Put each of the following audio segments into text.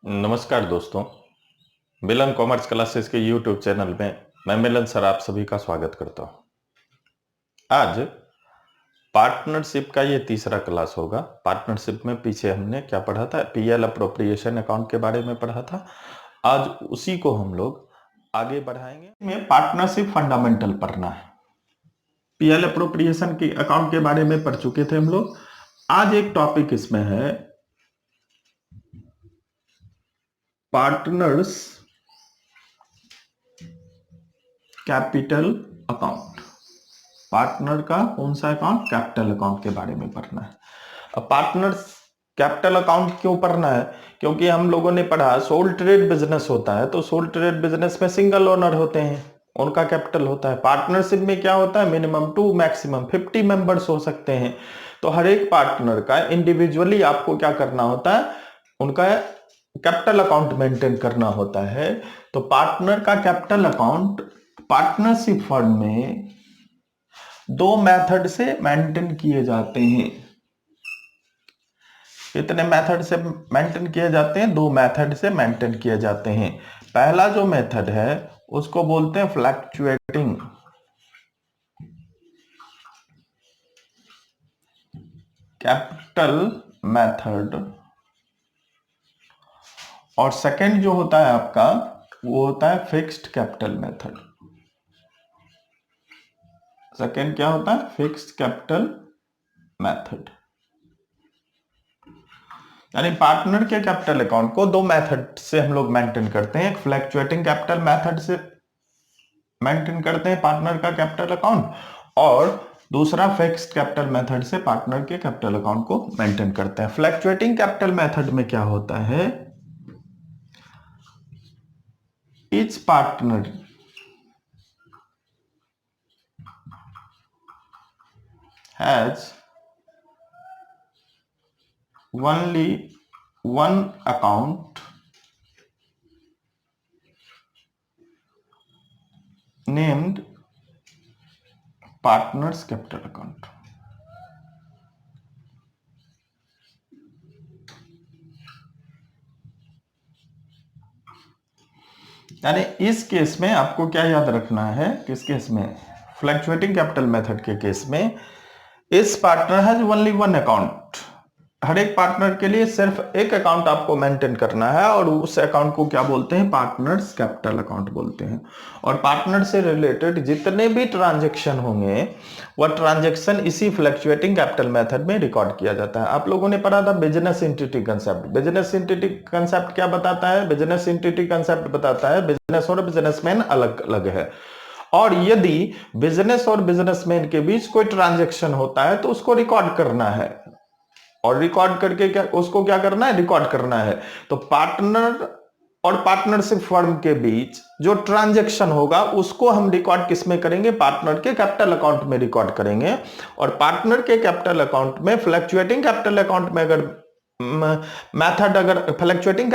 नमस्कार दोस्तों। मिलन commerce classes के यूट्यूब चैनल में मैं मिलन सर आप सभी का स्वागत करता हूं। आज पार्टनरशिप का ये तीसरा क्लास होगा। पार्टनरशिप में पीछे हमने क्या पढ़ा था, पीएल अप्रोप्रिएशन अकाउंट के बारे में पढ़ा था। आज उसी को हम लोग आगे बढ़ाएंगे। में पार्टनरशिप फंडामेंटल पढ़ना है। पीएल अप्रोप्रिएशन के अकाउंट के बारे में पढ़ चुके थे हम लोग। आज एक टॉपिक इसमें है पार्टनर्स कैपिटल अकाउंट। पार्टनर का कौन सा अकाउंट? कैपिटल अकाउंट के बारे में पढ़ना है। अब पार्टनर्स कैपिटल अकाउंट क्यों पढ़ना है? क्योंकि हम लोगों ने पढ़ा सोल ट्रेड बिजनेस होता है, तो सोल ट्रेड बिजनेस में सिंगल ओनर होते हैं, उनका कैपिटल होता है। पार्टनरशिप में क्या होता है? मिनिमम 2 मैक्सिमम 50 मेंबर्स हो सकते हैं। तो हर एक पार्टनर का इंडिविजुअली आपको क्या करना होता है? उनका कैपिटल अकाउंट मेंटेन करना होता है। तो पार्टनर का कैपिटल अकाउंट पार्टनरशिप फर्म में 2 मेथड से मेंटेन किए जाते हैं। कितने मेथड से मेंटेन किए जाते हैं? 2 मेथड से मेंटेन किए जाते हैं। पहला जो मेथड है उसको बोलते हैं फ्लक्चुएटिंग कैपिटल मेथड, और सेकंड जो होता है आपका वो होता है फिक्स्ड कैपिटल मेथड। सेकंड क्या होता है? Fixed capital method. यानी पार्टनर के कैपिटल अकाउंट को 2 मेथड से हम लोग मेंटेन करते हैं। एक फ्लक्चुएटिंग कैपिटल मेथड से मेंटेन करते हैं पार्टनर का कैपिटल अकाउंट, और दूसरा फिक्स्ड कैपिटल मेथड से पार्टनर के कैपिटल अकाउंट को मेंटेन करते हैं। फ्लक्चुएटिंग कैपिटल मेथड में क्या होता है? Each partner has only one account named partners capital account। यानी इस केस में आपको क्या याद रखना है? किस केस में? फ्लक्चुएटिंग कैपिटल मेथड के केस में इस partner has only one account. हर एक पार्टनर के लिए सिर्फ एक अकाउंट आपको मेंटेन करना है, और उस अकाउंट को क्या बोलते हैं? पार्टनर्स कैपिटल अकाउंट बोलते हैं। और पार्टनर से रिलेटेड जितने भी ट्रांजैक्शन होंगे वह ट्रांजैक्शन इसी फ्लक्चुएटिंग कैपिटल मेथड में रिकॉर्ड किया जाता है। आप लोगों ने पढ़ा था business entity concept. Business entity concept क्या बताता है? बिजनेस एंटिटी कंसेप्ट बताता है बिजनेस और बिजनेसमैन अलग अलग है, और यदि बिजनेस और बिजनेसमैन के बीच कोई ट्रांजैक्शन होता है तो उसको रिकॉर्ड करना है, और रिकॉर्ड करके क्या उसको क्या करना है? रिकॉर्ड करना है। तो पार्टनर और पार्टनरशिप फर्म के बीच जो ट्रांजैक्शन होगा उसको हम रिकॉर्ड किस में करेंगे? पार्टनर के कैपिटल अकाउंट में रिकॉर्ड करेंगे। और पार्टनर के कैपिटल अकाउंट में फ्लक्चुएटिंग कैपिटल अकाउंट में अगर मेथड अगर फ्लक्चुएटिंग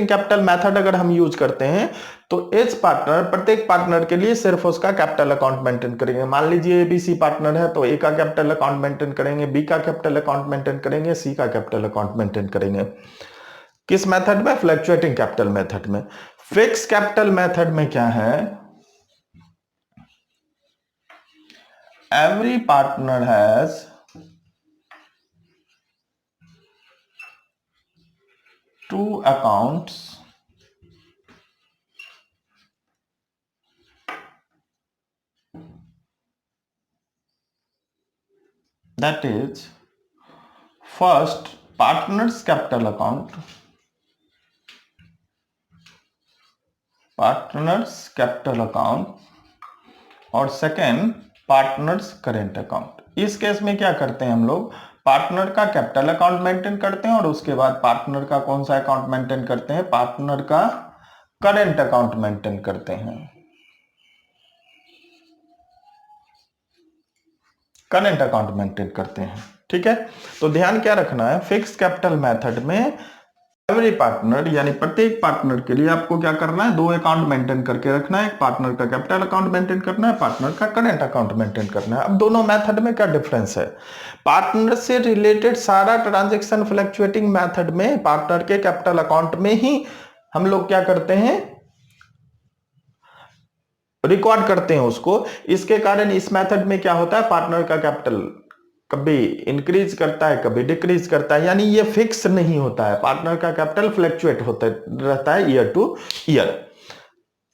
कैपिटल मेथड अगर हम यूज करते हैं तो एच पार्टनर प्रत्येक पार्टनर के लिए सिर्फ उसका कैपिटल अकाउंट मेंटेन करेंगे। मान लीजिए एबीसी पार्टनर है तो ए का कैपिटल अकाउंट मेंटेन करेंगे, बी का कैपिटल अकाउंट मेंटेन करेंगे, सी का कैपिटल अकाउंट मेंटेन करेंगे। किस मेथड में? फ्लक्चुएटिंग कैपिटल मेथड में। फिक्स कैपिटल मेथड में क्या है? Every partner has two accounts that is first partners capital account, और सेकेंड पार्टनर्स करेंट अकाउंट। इस केस में क्या करते हैं हम लोग? पार्टनर का कैपिटल अकाउंट मेंटेन करते हैं, और उसके बाद पार्टनर का कौन सा अकाउंट मेंटेन करते हैं? पार्टनर का करेंट अकाउंट मेंटेन करते हैं। करेंट अकाउंट मेंटेन करते हैं। ठीक है, तो ध्यान क्या रखना है? फिक्स कैपिटल मेथड में एवरी पार्टनर यानी प्रत्येक पार्टनर के लिए आपको क्या करना है, दो अकाउंट मेंटेन करके रखना है। एक पार्टनर का कैपिटल अकाउंट मेंटेन करना है, पार्टनर का करंट अकाउंट मेंटेन करना है। अब दोनों मेथड में क्या डिफरेंस है? पार्टनर से रिलेटेड सारा ट्रांजैक्शन फ्लक्चुएटिंग मेथड में पार्टनर के कैपिटल अकाउंट में ही हम लोग क्या करते हैं, रिकॉर्ड करते हैं उसको। इसके कारण इस मेथड में क्या होता है, पार्टनर का कैपिटल कभी इंक्रीज करता है, कभी डिक्रीज करता है, यानी ये फिक्स नहीं होता है। पार्टनर का कैपिटल फ्लक्चुएट होता रहता है ईयर टू ईयर।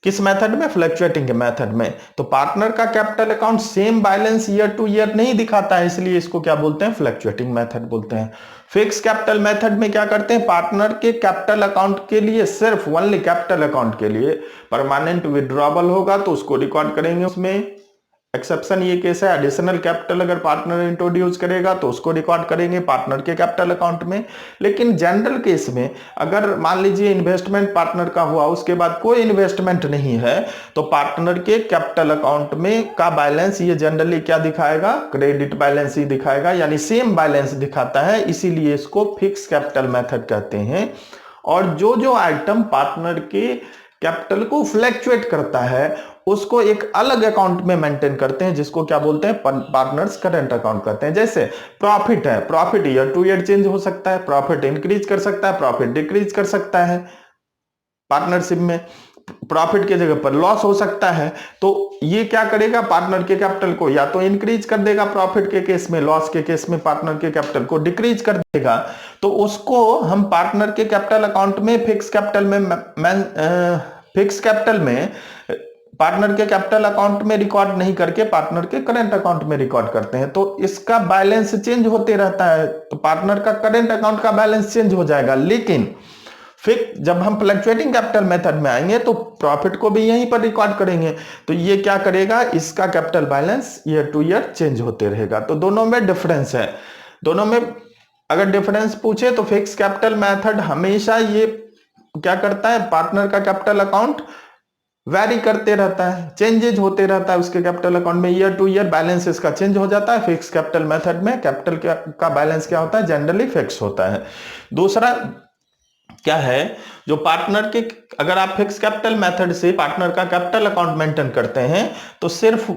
किस मेथड में? फ्लक्चुएटिंग के मेथड में। तो पार्टनर का capital account same balance year two year नहीं दिखाता है, इसलिए इसको क्या बोलते हैं, फ्लक्चुएटिंग मेथड बोलते हैं। फिक्स कैपिटल मेथड में क्या करते हैं, पार्टनर के कैपिटल अकाउंट के लिए, सिर्फ ओनली कैपिटल अकाउंट के लिए परमानेंट विड्रॉबल होगा तो उसको रिकॉर्ड करेंगे। उसमें एक्सेप्शन ये केस है, एडिशनल कैपिटल अगर पार्टनर इंट्रोड्यूस करेगा तो उसको रिकॉर्ड करेंगे पार्टनर के कैपिटल अकाउंट में। लेकिन जनरल केस में अगर मान लीजिए इन्वेस्टमेंट पार्टनर का हुआ, उसके बाद कोई इन्वेस्टमेंट नहीं है, तो पार्टनर के कैपिटल अकाउंट में का बैलेंस ये जनरली क्या दिखाएगा, क्रेडिट बैलेंस ही दिखाएगा, यानी सेम बैलेंस दिखाता है। इसीलिए इसको फिक्स कैपिटल मेथड कहते हैं। और जो जो आइटम पार्टनर के कैपिटल को फ्लैक्चुएट करता है उसको एक अलग अकाउंट में मेंटेन करते हैं, जिसको क्या बोलते हैं, पार्टनर्स करंट अकाउंट कहते हैं। जैसे प्रॉफिट है, profit year two year change हो सकता है, प्रॉफिट इंक्रीज कर सकता है, प्रॉफिट डिक्रीज कर सकता है। पार्टनरशिप में प्रॉफिट की जगह पर लॉस हो सकता है, तो ये क्या करेगा, पार्टनर के कैपिटल को या तो इंक्रीज कर देगा प्रॉफिट के केस में, लॉस के केस में पार्टनर के कैपिटल को डिक्रीज कर देगा। तो उसको हम पार्टनर के कैपिटल अकाउंट में फिक्स कैपिटल में पार्टनर के कैपिटल अकाउंट में रिकॉर्ड नहीं करके पार्टनर के करंट अकाउंट में रिकॉर्ड करते हैं। तो इसका बैलेंस चेंज होते रहता है, तो पार्टनर का करंट अकाउंट का बैलेंस चेंज हो जाएगा। लेकिन फिर जब हम फ्लक्चुएटिंग कैपिटल मेथड में आएंगे तो प्रॉफिट को भी यहीं पर रिकॉर्ड करेंगे, तो ये क्या करेगा, इसका capital balance year two year change होते रहेगा। तो दोनों में डिफरेंस है। दोनों में अगर डिफरेंस पूछे तो फिक्स कैपिटल मेथड हमेशा ये क्या करता है, पार्टनर का कैपिटल अकाउंट वैरी करते रहता है, चेंजेज होते रहता है उसके कैपिटल अकाउंट में, ईयर टू ईयर बैलेंस इसका चेंज हो जाता है। फिक्स कैपिटल मेथड में कैपिटल का बैलेंस क्या होता है, जनरली फिक्स होता है। दूसरा क्या है, जो पार्टनर के, अगर आप फिक्स कैपिटल मेथड से पार्टनर का कैपिटल अकाउंट मेंटेन करते हैं तो सिर्फ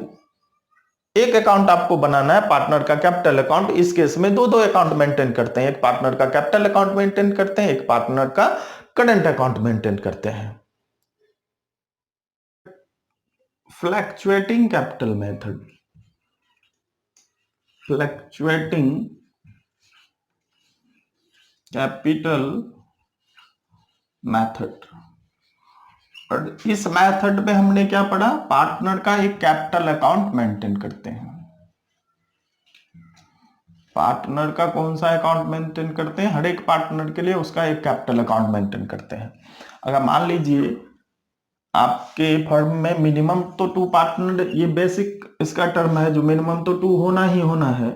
एक अकाउंट आपको बनाना है, पार्टनर का कैपिटल अकाउंट। इस केस में दो दो अकाउंट मेंटेन करते हैं, एक पार्टनर का कैपिटल अकाउंट मेंटेन करते हैं, एक पार्टनर का करंट अकाउंट मेंटेन करते हैं। Fluctuating capital method, fluctuating capital method. और इस मेथड में हमने क्या पढ़ा, पार्टनर का एक कैपिटल अकाउंट मेंटेन करते हैं। पार्टनर का कौन सा अकाउंट मेंटेन करते हैं, हर एक पार्टनर के लिए उसका एक कैपिटल अकाउंट मेंटेन करते हैं। अगर मान लीजिए आपके फर्म में मिनिमम तो 2 पार्टनर, ये बेसिक इसका टर्म है, जो मिनिमम तो 2 होना ही होना है।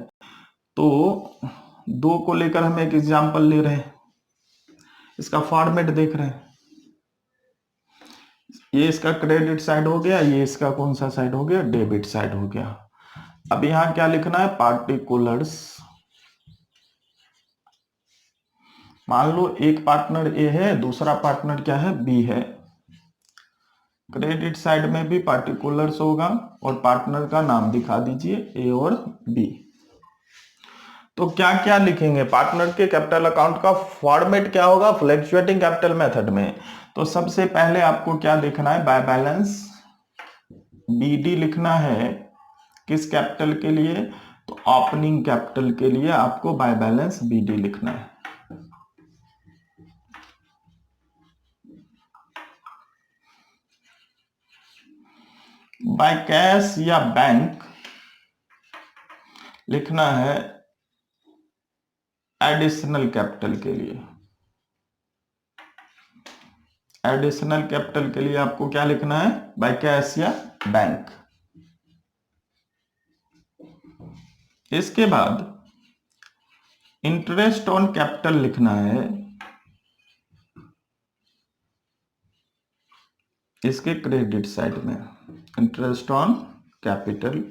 तो 2 को लेकर हम एक एग्जांपल ले रहे हैं, इसका फॉर्मेट देख रहे हैं। ये इसका क्रेडिट साइड हो गया, ये इसका कौन सा साइड हो गया, डेबिट साइड हो गया। अब यहां क्या लिखना है, पार्टिकुलर्स। मान लो एक पार्टनर ए है, दूसरा पार्टनर क्या है, बी है। क्रेडिट साइड में भी पार्टिकुलर्स होगा और पार्टनर का नाम दिखा दीजिए, ए और बी। तो क्या क्या लिखेंगे, पार्टनर के कैपिटल अकाउंट का फॉर्मेट क्या होगा फ्लक्चुएटिंग कैपिटल मेथड में। तो सबसे पहले आपको क्या लिखना है, बाय बैलेंस बीडी लिखना है। किस कैपिटल के लिए, तो ओपनिंग कैपिटल के लिए आपको बाय बैलेंस बीडी लिखना है। बाय कैश या बैंक लिखना है एडिशनल कैपिटल के लिए। एडिशनल कैपिटल के लिए आपको क्या लिखना है, बाय कैश या बैंक। इसके बाद इंटरेस्ट ऑन कैपिटल लिखना है, इसके क्रेडिट साइड में interest on capital,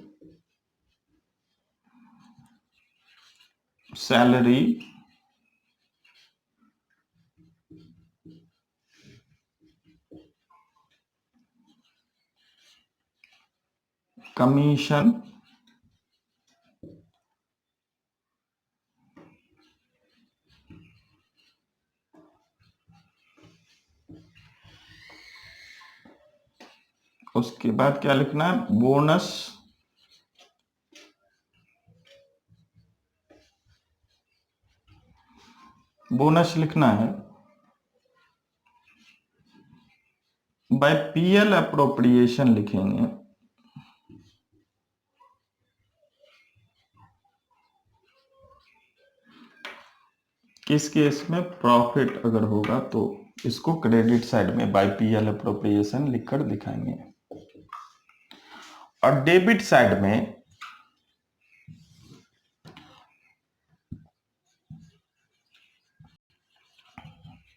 salary, commission उसके बाद क्या लिखना है, बोनस बोनस लिखना है बाय पीएल अप्रोप्रिएशन लिखेंगे। किस केस में प्रॉफिट अगर होगा तो इसको क्रेडिट साइड में बाय पीएल अप्रोप्रिएशन लिखकर दिखाएंगे, और डेबिट साइड में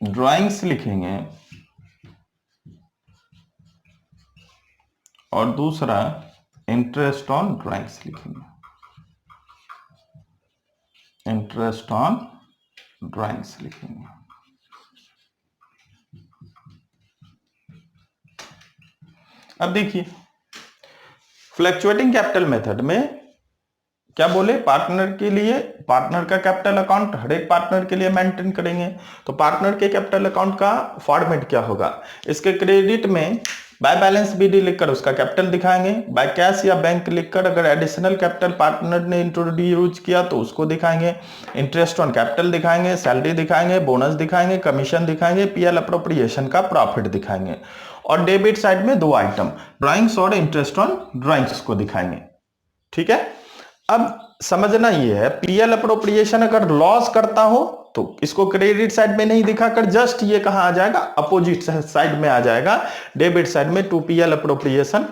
ड्राइंग्स लिखेंगे और दूसरा इंटरेस्ट ऑन ड्राइंग्स लिखेंगे, इंटरेस्ट ऑन ड्राइंग्स लिखेंगे। अब देखिए फ्लैक्चुएटिंग कैपिटल मेथड में क्या बोले, पार्टनर के लिए पार्टनर का कैपिटल अकाउंट हर एक पार्टनर के लिए मेंटेन करेंगे। तो पार्टनर के कैपिटल अकाउंट का फॉर्मेट क्या होगा, इसके क्रेडिट में बाय बैलेंस बीडी लिखकर उसका कैपिटल दिखाएंगे, बाय कैश या बैंक लिखकर अगर एडिशनल कैपिटल पार्टनर ने इंट्रोड्यूस किया तो उसको दिखाएंगे, इंटरेस्ट ऑन कैपिटल दिखाएंगे, सैलरी दिखाएंगे, बोनस दिखाएंगे, कमीशन दिखाएंगे, पीएल अप्रोप्रिएशन का प्रॉफिट दिखाएंगे, और डेबिट साइड में दो आइटम ड्राइंग्स और इंटरेस्ट ऑन ड्राइंग्स को दिखाएंगे। ठीक है, अब समझना ये है, पीएल अप्रोप्रिएशन अगर लॉस करता हो तो इसको क्रेडिट साइड में नहीं दिखाकर जस्ट ये कहां आ जाएगा, अपोजिट साइड में आ जाएगा, डेबिट साइड में टू पीएल अप्रोप्रिएशन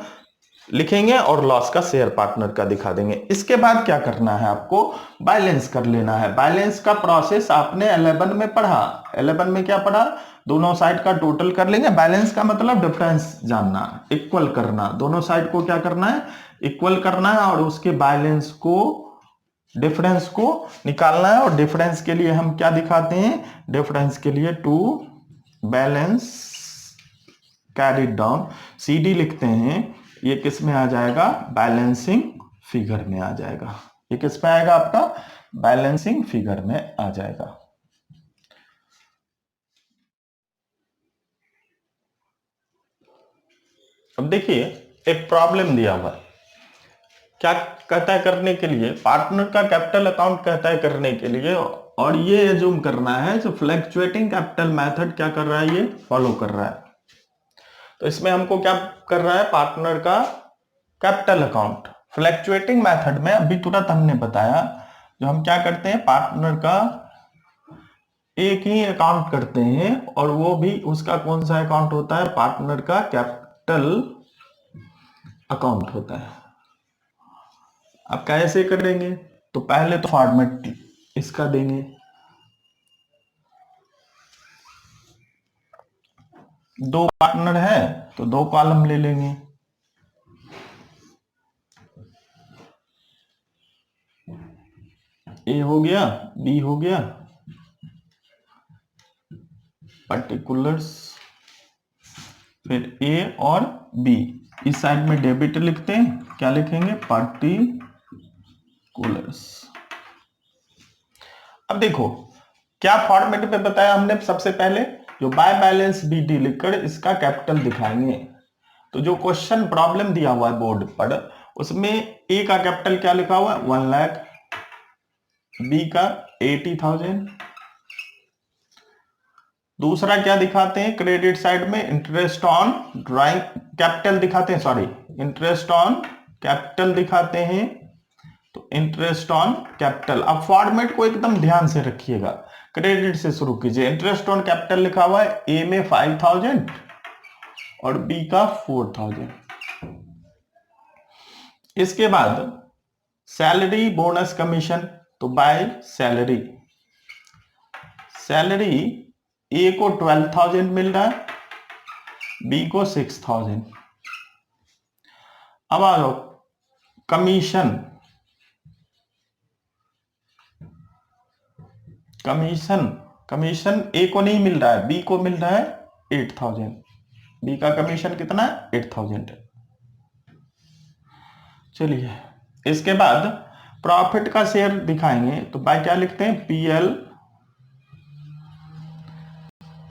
लिखेंगे और लॉस का शेयर पार्टनर का दिखा देंगे। इसके बाद क्या करना है, आपको बैलेंस कर लेना है। बैलेंस का प्रोसेस आपने 11 में पढ़ा, 11 में क्या पढ़ा, दोनों साइड का टोटल कर लेंगे। बैलेंस का मतलब डिफरेंस जानना, इक्वल करना, दोनों साइड को क्या करना है, इक्वल करना है, और उसके बैलेंस को डिफरेंस को निकालना है। और डिफरेंस के लिए हम क्या दिखाते हैं, डिफरेंस के लिए to balance carried down CD लिखते हैं, ये किस में आ जाएगा, बैलेंसिंग फिगर में आ जाएगा। ये किस में आएगा, आपका बैलेंसिंग फिगर में आ जाएगा। अब देखिए एक प्रॉब्लम दिया हुआ है, क्या कहता है करने के लिए, पार्टनर का कैपिटल अकाउंट कहता है करने के लिए, और ये एज्यूम करना है जो फ्लैक्चुएटिंग कैपिटल मेथड क्या कर रहा है, ये फॉलो कर रहा है। तो इसमें हमको क्या कर रहा है, पार्टनर का कैपिटल अकाउंट फ्लैक्चुएटिंग मेथड में अभी तुरंत हमने बताया, जो हम क्या करते हैं, पार्टनर का एक ही अकाउंट करते हैं, और वो भी उसका कौन सा अकाउंट होता है, पार्टनर का कैपिटल अकाउंट होता है। अब कैसे करेंगे, तो पहले तो फॉर्मेट इसका देंगे, दो पार्टनर है तो दो कॉलम ले लेंगे, ए हो गया, बी हो गया, पर्टिकुलर्स, फिर ए और बी, इस साइड में डेबिट लिखते हैं, क्या लिखेंगे, पार्टिकुलर्स। अब देखो क्या फॉर्मेट पे बताया हमने, सबसे पहले जो बाय बैलेंस बीडी लिखकर इसका कैपिटल दिखाएंगे। तो जो क्वेश्चन प्रॉब्लम दिया हुआ है बोर्ड पर, उसमें ए का कैपिटल क्या लिखा हुआ है, 1 लाख, बी का 80,000, दूसरा क्या दिखाते हैं क्रेडिट साइड में, इंटरेस्ट ऑन ड्राइंग कैपिटल दिखाते हैं, सॉरी इंटरेस्ट ऑन कैपिटल दिखाते हैं, तो इंटरेस्ट ऑन कैपिटल। अब फॉर्मेट को एकदम ध्यान से रखिएगा, क्रेडिट से शुरू कीजिए। इंटरेस्ट ऑन कैपिटल लिखा हुआ है, ए में 5,000 और बी का 4,000। इसके बाद सैलरी, बोनस, कमीशन, तो बाय सैलरी, सैलरी ए को 12,000 मिल रहा है, बी को 6,000। अब आ जाओ कमीशन, कमीशन, कमीशन ए को नहीं मिल रहा है, बी को मिल रहा है 8,000, बी का कमीशन कितना है, 8,000 है। चलिए, इसके बाद प्रॉफिट का शेयर दिखाएंगे, तो बाय क्या लिखते हैं, पीएल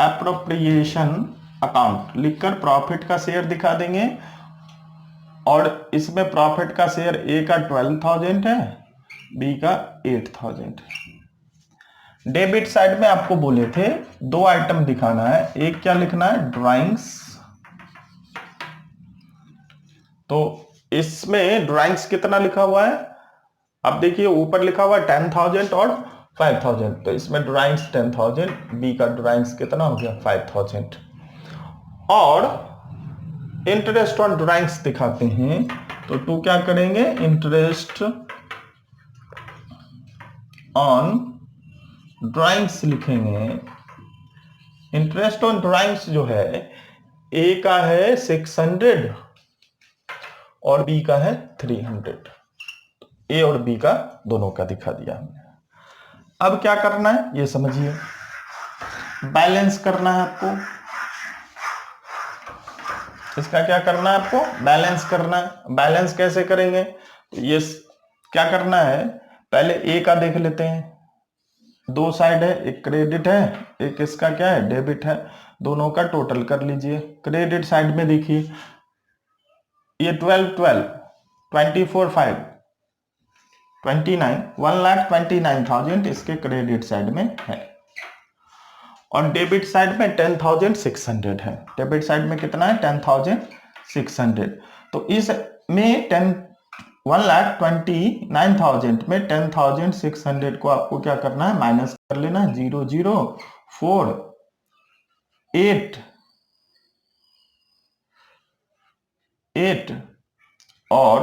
एप्रोप्रिएशन अकाउंट लिखकर प्रॉफिट का शेयर दिखा देंगे। और इसमें प्रॉफिट का शेयर ए का 12,000 है, बी का 8,000 है। डेबिट साइड में आपको बोले थे दो आइटम दिखाना है, एक क्या लिखना है, ड्राइंग्स। तो इसमें ड्राइंग्स कितना लिखा हुआ है, अब देखिए ऊपर लिखा हुआ है 10,000 और 5,000, तो इसमें ड्राइंग्स 10,000, बी का ड्राइंग्स कितना हो गया, 5,000। और इंटरेस्ट ऑन ड्राइंग्स दिखाते हैं, तो टू क्या करेंगे, इंटरेस्ट ऑन ड्राइंग्स लिखेंगे। इंटरेस्ट ऑन ड्राइंग्स जो है ए का है 600 और बी का है 300, ए और बी का दोनों का दिखा दिया हमने। अब क्या करना है ये समझिए, बैलेंस करना है आपको। इसका क्या करना है आपको, बैलेंस करना है। बैलेंस कैसे करेंगे, तो ये क्या करना है, पहले ए का देख लेते हैं। दो साइड है, एक क्रेडिट है, एक इसका क्या है, डेबिट है। दोनों का टोटल कर लीजिए। क्रेडिट साइड में देखिए ये 12, 12, 24, 5, 29, 1,29,000 इसके क्रेडिट साइड में है। और डेबिट साइड में 10,600 है। डेबिट साइड में कितना है, 10,600। तो इसमें 1,29,000 में 10,600 को आपको क्या करना है, माइनस कर लेना है। 0, 0, 4, 8, 8 और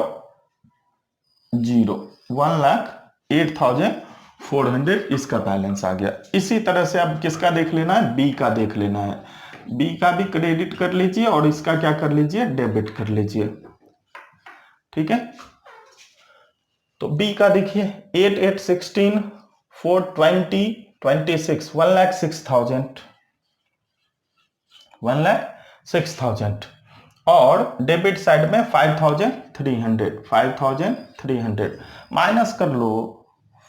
0, 1,08,400 इसका बैलेंस आ गया। इसी तरह से अब किसका देख लेना है, बी का देख लेना है। बी का भी क्रेडिट कर लीजिए और इसका क्या कर लीजिए, डेबिट कर लीजिए। ठीक है, तो बी का देखिए 8, 8, 16, 4, 20, 26, 1,06,000, 1,06,000। और डेबिट साइड में 5,300, 5,300 माइनस कर लो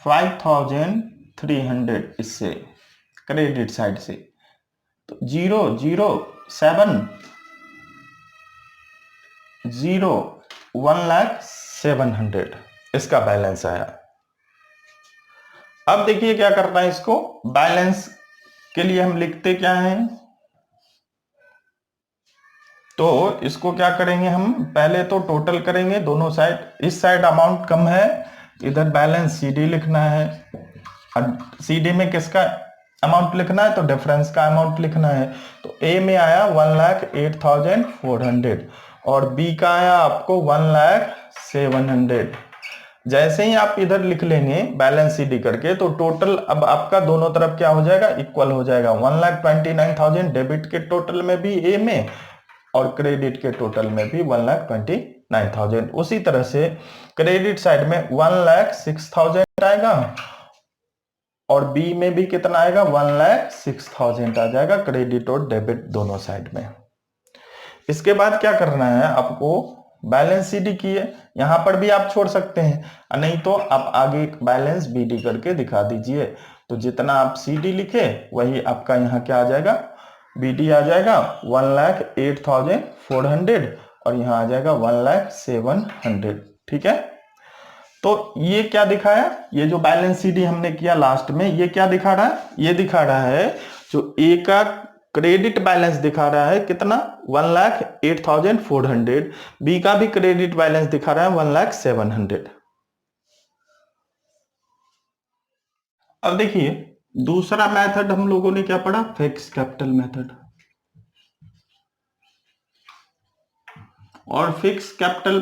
5,300 इससे क्रेडिट साइड से, तो 0, 0, 7, 0, 1,07,000 इसका बैलेंस आया। अब देखिए क्या करना है, इसको बैलेंस के लिए हम लिखते क्या हैं, तो इसको क्या करेंगे हम, पहले तो टोटल करेंगे दोनों साइड। इस साइड अमाउंट कम है, इधर बैलेंस सीडी लिखना है। सीडी में किसका अमाउंट लिखना है, तो डिफरेंस का अमाउंट लिखना है। तो ए में आया 1,08,400 और बी का आया आपको 1,07,000। जैसे ही आप इधर लिख लेंगे बैलेंस सीडी करके, तो टोटल अब आपका दोनों तरफ क्या हो जाएगा, इक्वल हो जाएगा। 1,29,000 डेबिट के टोटल में भी ए में और क्रेडिट के टोटल में भी 1,29,000। उसी तरह से क्रेडिट साइड में 1,06,000 आएगा और बी में भी कितना आएगा, 1,06,000 आ जाएगा, क्रेडिट और डेबिट दोनों साइड में। इसके बाद क्या करना है आपको, बैलेंस सीडी की है, यहां पर भी आप छोड़ सकते हैं, नहीं तो आप आगे बैलेंस बीडी करके दिखा दीजिए। तो जितना आप सीडी लिखे वही आपका यहाँ क्या आ जाएगा, बीडी आ जाएगा 1,08,400 और यहाँ आ जाएगा 1,07,000। ठीक है, तो ये क्या दिखाया, ये जो बैलेंस सीडी हमने किया लास्ट में, ये क्या दिखा रहा है, ये दिखा रहा है जो ए का क्रेडिट बैलेंस दिखा रहा है कितना, 1,08,400। बी का भी क्रेडिट बैलेंस दिखा रहा है 1,07,000। अब देखिए दूसरा मेथड हम लोगों ने क्या पढ़ा, फिक्स कैपिटल मेथड। और फिक्स कैपिटल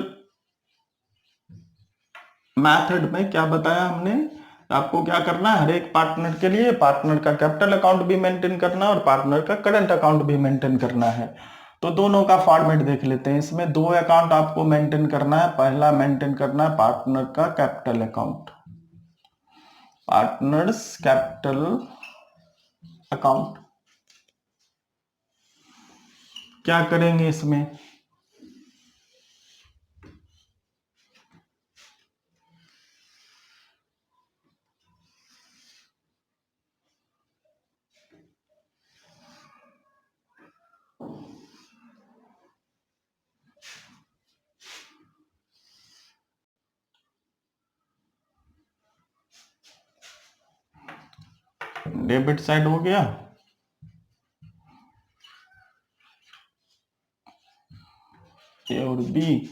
मेथड में क्या बताया हमने, आपको क्या करना है, हर एक पार्टनर के लिए पार्टनर का कैपिटल अकाउंट भी मेंटेन करना है और पार्टनर का करंट अकाउंट भी मेंटेन करना है। तो दोनों का फॉर्मेट देख लेते हैं। इसमें दो अकाउंट आपको मेंटेन करना है। पहला मेंटेन करना है पार्टनर का capital account, partners capital account. क्या करेंगे इसमें, डेबिट साइड हो गया, ए और बी।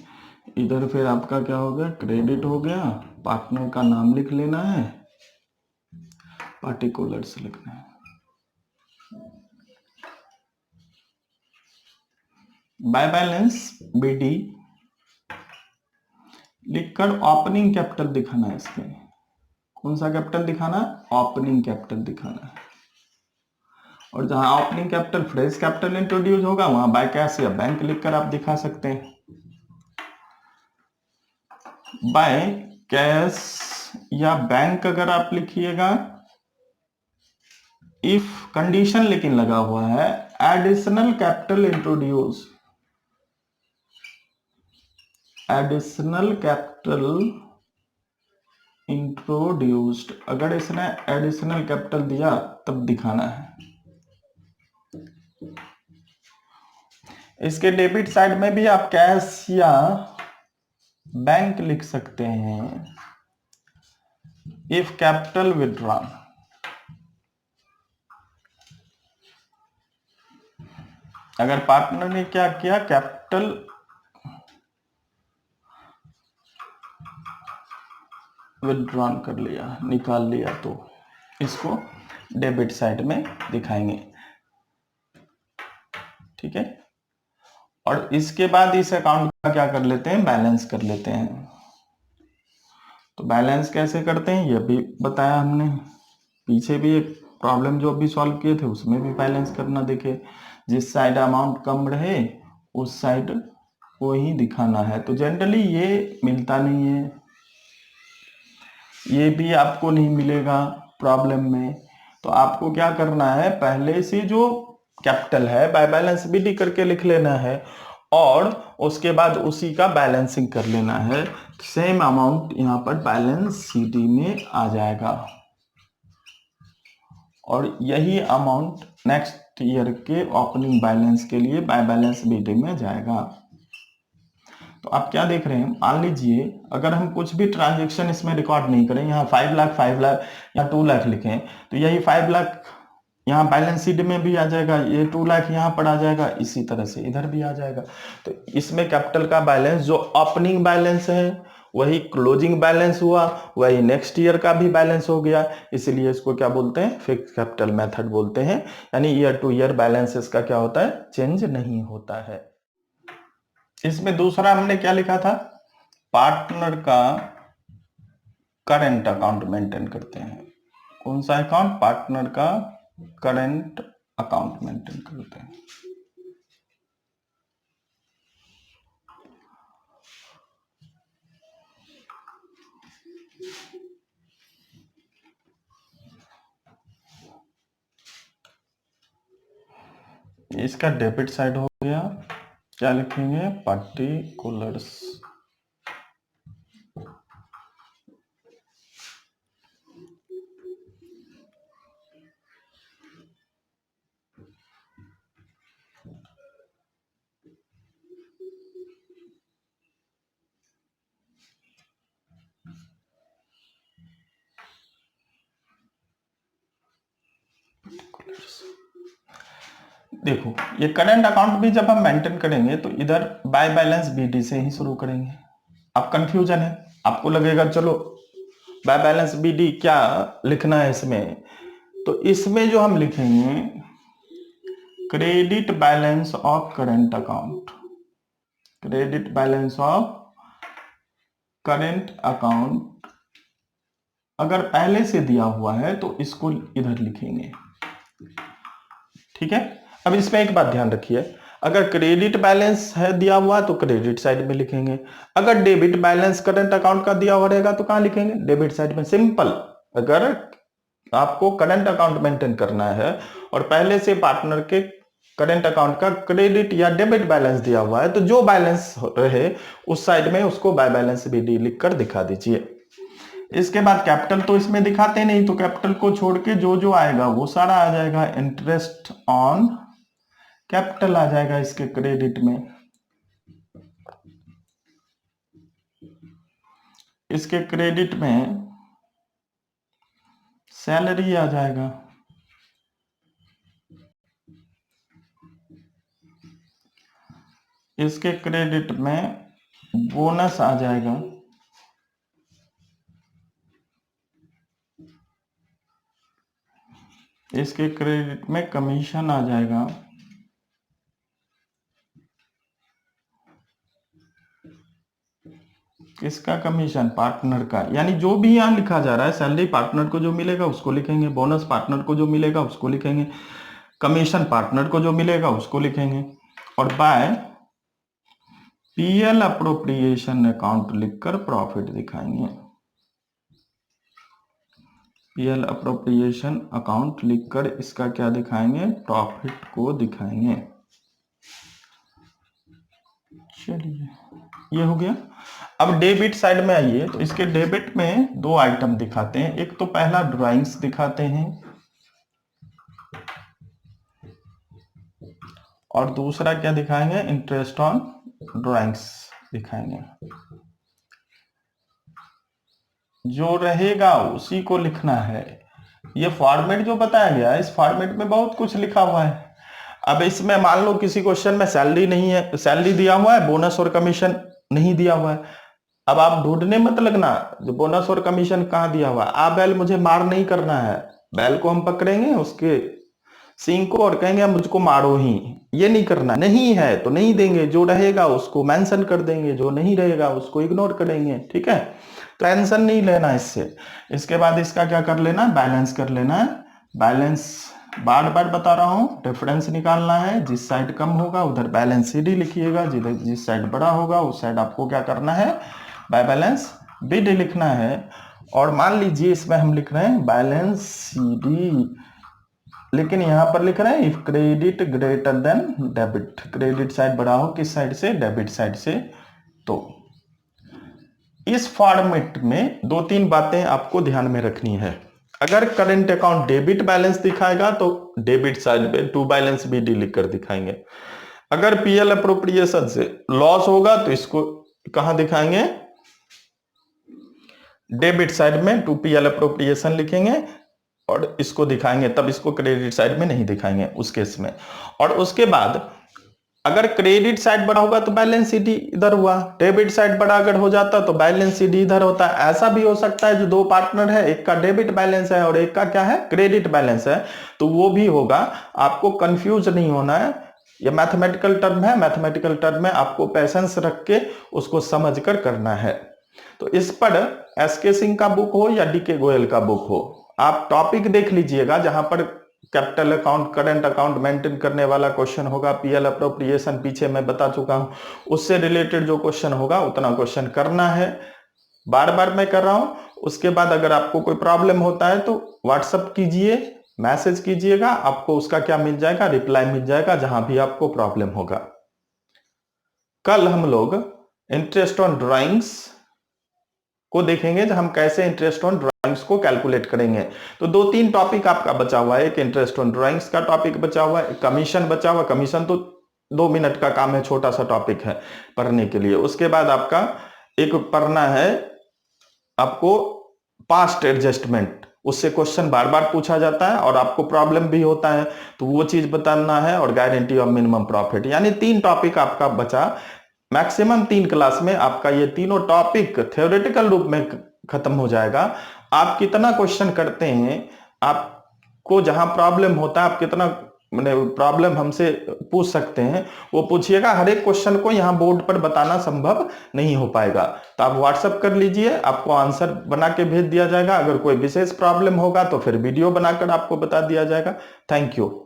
इधर फिर आपका क्या हो गया, क्रेडिट हो गया। पार्टनर का नाम लिख लेना है, पार्टिकुलर्स लिखना है। बाय बैलेंस बीडी लिखकर ओपनिंग कैपिटल दिखाना है इसमें। कौन सा कैपिटल दिखाना है, ओपनिंग कैपिटल दिखाना है। और जहां opening capital fresh capital introduce होगा वहां बाय कैश या बैंक लिखकर आप दिखा सकते हैं। बाय कैश या बैंक अगर आप लिखिएगा, इफ कंडीशन लेकिन लगा हुआ है additional capital introduce, additional capital introduced, अगर इसने एडिशनल कैपिटल दिया तब दिखाना है। इसके डेबिट साइड में भी आप कैश या बैंक लिख सकते हैं। इफ कैपिटल विड्रॉन, अगर पार्टनर ने क्या किया, कैपिटल विड्रॉन कर लिया, निकाल लिया, तो इसको डेबिट साइड में दिखाएंगे। ठीक है। और इसके बाद इस अकाउंट का क्या कर लेते हैं, बैलेंस कर लेते हैं। तो बैलेंस कैसे करते हैं ये भी बताया हमने, पीछे भी एक प्रॉब्लम जो अभी सॉल्व किए थे उसमें भी बैलेंस करना देखे। जिस साइड अमाउंट कम रहे उस साइड को ही दिखाना है। तो जनरली ये मिलता नहीं है, ये भी आपको नहीं मिलेगा प्रॉब्लम में। तो आपको क्या करना है, पहले से जो कैपिटल है बाय बैलेंस बीडी करके लिख लेना है और उसके बाद उसी का बैलेंसिंग कर लेना है। सेम अमाउंट यहां पर बैलेंस सीडी में आ जाएगा और यही अमाउंट नेक्स्ट ईयर के ओपनिंग बैलेंस के लिए बाय बैलेंस बीडी में जाएगा। तो आप क्या देख रहे हैं, मान लीजिए अगर हम कुछ भी ट्रांजैक्शन इसमें रिकॉर्ड नहीं करें, यहाँ 5 लाख 5 लाख या 2 लाख लिखें, तो यही 5 लाख यहाँ बैलेंस शीट में भी आ जाएगा, ये 2 लाख यहाँ पर आ जाएगा, इसी तरह से इधर भी आ जाएगा। तो इसमें कैपिटल का बैलेंस जो ओपनिंग बैलेंस है वही क्लोजिंग बैलेंस हुआ, वही नेक्स्ट ईयर का भी बैलेंस हो गया। इसलिए इसको क्या बोलते हैं, फिक्स कैपिटल मेथड बोलते हैं। यानी ईयर टू ईयर बैलेंसेस का क्या होता है, चेंज नहीं होता है। इसमें दूसरा हमने क्या लिखा था, पार्टनर का करंट अकाउंट मेंटेन करते हैं। कौन सा अकाउंट, पार्टनर का करंट अकाउंट मेंटेन करते हैं। इसका डेबिट साइड हो गया, क्या लिखेंगे, पार्टिकुलर्स। देखो ये करंट अकाउंट भी जब हम मेंटेन करेंगे तो इधर बाय बैलेंस बीडी से ही शुरू करेंगे। अब कंफ्यूजन है, आपको लगेगा चलो बाय बैलेंस बीडी क्या लिखना है इसमें, तो इसमें जो हम लिखेंगे credit balance of current account, credit balance of current account अगर पहले से दिया हुआ है तो इसको इधर लिखेंगे। ठीक है। अब इसमें एक बात ध्यान रखिए, अगर क्रेडिट बैलेंस है दिया हुआ तो क्रेडिट साइड में लिखेंगे, अगर डेबिट बैलेंस करंट अकाउंट का दिया हुआ रहेगा तो कहां लिखेंगे, डेबिट साइड में। सिंपल। अगर आपको करंट अकाउंट मेंटेन करना है और पहले से पार्टनर के करंट अकाउंट का क्रेडिट या डेबिट बैलेंस दिया हुआ है तो जो बैलेंस रहे उस साइड में उसको बाय बैलेंस बीडी लिखकर दिखा दीजिए। इसके बाद कैपिटल तो इसमें दिखाते नहीं, तो कैपिटल को छोड़ के जो जो आएगा वो सारा आ जाएगा। इंटरेस्ट ऑन कैपिटल आ जाएगा इसके क्रेडिट में, इसके क्रेडिट में सैलरी आ जाएगा। इसके क्रेडिट में बोनस आ जाएगा, इसके क्रेडिट में कमीशन आ जाएगा, किसका कमीशन? पार्टनर का। यानी जो भी यहां लिखा जा रहा है, सैलरी पार्टनर को जो मिलेगा उसको लिखेंगे, बोनस पार्टनर को जो मिलेगा उसको लिखेंगे, कमीशन पार्टनर को जो मिलेगा उसको लिखेंगे, और बाय पीएल अप्रोप्रिएशन अकाउंट लिखकर प्रॉफिट दिखाएंगे। पीएल अप्रोप्रिएशन अकाउंट लिखकर इसका क्या दिखाएंगे? प्रॉफिट को दिखाएंगे। चलिए ये हो गया। अब डेबिट साइड में आइए, तो इसके डेबिट में दो आइटम दिखाते हैं। एक तो पहला ड्राइंग्स दिखाते हैं और दूसरा क्या दिखाएंगे? इंटरेस्ट ऑन ड्राइंग्स दिखाएंगे। जो रहेगा उसी को लिखना है। ये फॉर्मेट जो बताया गया है, इस फॉर्मेट में बहुत कुछ लिखा हुआ है। अब इसमें मान लो किसी क्वेश्चन में सैलरी नहीं है, सैलरी दिया हुआ है, बोनस और कमीशन नहीं दिया हुआ है। अब आप ढूंढने मत लगना जो बोनस और कमीशन कहाँ दिया हुआ है। आप बैल मुझे मार नहीं करना है, बैल को हम पकड़ेंगे उसके सींग को और कहेंगे मुझको मारो ही, ये नहीं करना। नहीं है तो नहीं देंगे, जो रहेगा उसको मेंशन कर देंगे, जो नहीं रहेगा उसको इग्नोर करेंगे। ठीक है, तो टेंशन नहीं लेना इससे। इसके बाद इसका क्या कर लेना? बैलेंस कर लेना है। बैलेंस बार बार बता रहा हूं, डिफरेंस निकालना है। जिस साइड कम होगा उधर बैलेंस सीडी लिखिएगा, जिस साइड बड़ा होगा उस साइड आपको क्या करना है? बाय बैलेंस बीडी लिखना है। और मान लीजिए इसमें हम लिख रहे हैं बैलेंस सीडी, लेकिन यहां पर लिख रहे हैं if credit greater than debit. Credit side बड़ा हो किस साइड से? डेबिट साइड से। तो इस फॉर्मेट में दो तीन बातें आपको ध्यान में रखनी है। अगर करंट अकाउंट डेबिट बैलेंस दिखाएगा तो डेबिट साइड पे टू बैलेंस बीडी लिखकर दिखाएंगे। अगर पीएल अप्रोप्रिएशन से लॉस होगा तो इसको कहां दिखाएंगे? डेबिट साइड में टू पीएल अप्रोप्रिएशन लिखेंगे और इसको दिखाएंगे, तब इसको क्रेडिट साइड में नहीं दिखाएंगे उस केस में। और उसके बाद अगर क्रेडिट साइड बड़ा होगा तो बैलेंस सीडी इधर हुआ, डेबिट साइड बड़ा अगर हो जाता तो बैलेंस सीडी इधर होता है। ऐसा भी हो सकता है जो दो पार्टनर है, एक का डेबिट बैलेंस है और एक का क्या है? क्रेडिट बैलेंस है, तो वो भी होगा। आपको कंफ्यूज नहीं होना है, ये मैथमेटिकल टर्म है, मैथमेटिकल टर्म में आपको पैसेंस रख के उसको समझ कर करना है। तो इस पर एसके सिंह का बुक हो या डीके गोयल का बुक हो, आप टॉपिक देख लीजिएगा जहां पर capital account current account maintain करने वाला क्वेश्चन होगा। पीएल अप्रोप्रिएशन पीछे मैं बता चुका हूं, उससे रिलेटेड जो क्वेश्चन होगा उतना क्वेश्चन करना है। बार बार मैं कर रहा हूं। उसके बाद अगर आपको कोई प्रॉब्लम होता है तो व्हाट्सएप कीजिए, मैसेज कीजिएगा, आपको उसका क्या मिल जाएगा? रिप्लाई मिल जाएगा जहां भी आपको प्रॉब्लम होगा। कल हम लोग इंटरेस्ट ऑन ड्राइंग्स को देखेंगे, जब हम कैसे इंटरेस्ट ऑन ड्राइंग्स को कैलकुलेट करेंगे। तो दो तीन टॉपिक आपका बचा हुआ है, एक इंटरेस्ट ऑन ड्राइंग्स का टॉपिक बचा हुआ है, कमीशन बचा हुआ। कमीशन तो 2 मिनट का काम है, छोटा सा टॉपिक है पढ़ने के लिए। उसके बाद आपका एक पढ़ना है आपको पास्ट एडजस्टमेंट, उससे क्वेश्चन बार बार पूछा जाता है और आपको प्रॉब्लम भी होता है, तो वो चीज बताना है। और गारंटी ऑफ मिनिमम प्रॉफिट, यानी 3 टॉपिक आपका बचा। मैक्सिमम 3 क्लास में आपका ये तीनों टॉपिक थ्योरेटिकल रूप में खत्म हो जाएगा। आप कितना क्वेश्चन करते हैं, आपको जहां प्रॉब्लम होता है, आप कितना प्रॉब्लम हमसे पूछ सकते हैं वो पूछिएगा। हर एक क्वेश्चन को यहां बोर्ड पर बताना संभव नहीं हो पाएगा, तो आप व्हाट्सएप कर लीजिए, आपको आंसर बना के भेज दिया जाएगा। अगर कोई विशेष प्रॉब्लम होगा तो फिर वीडियो बनाकर आपको बता दिया जाएगा। Thank you.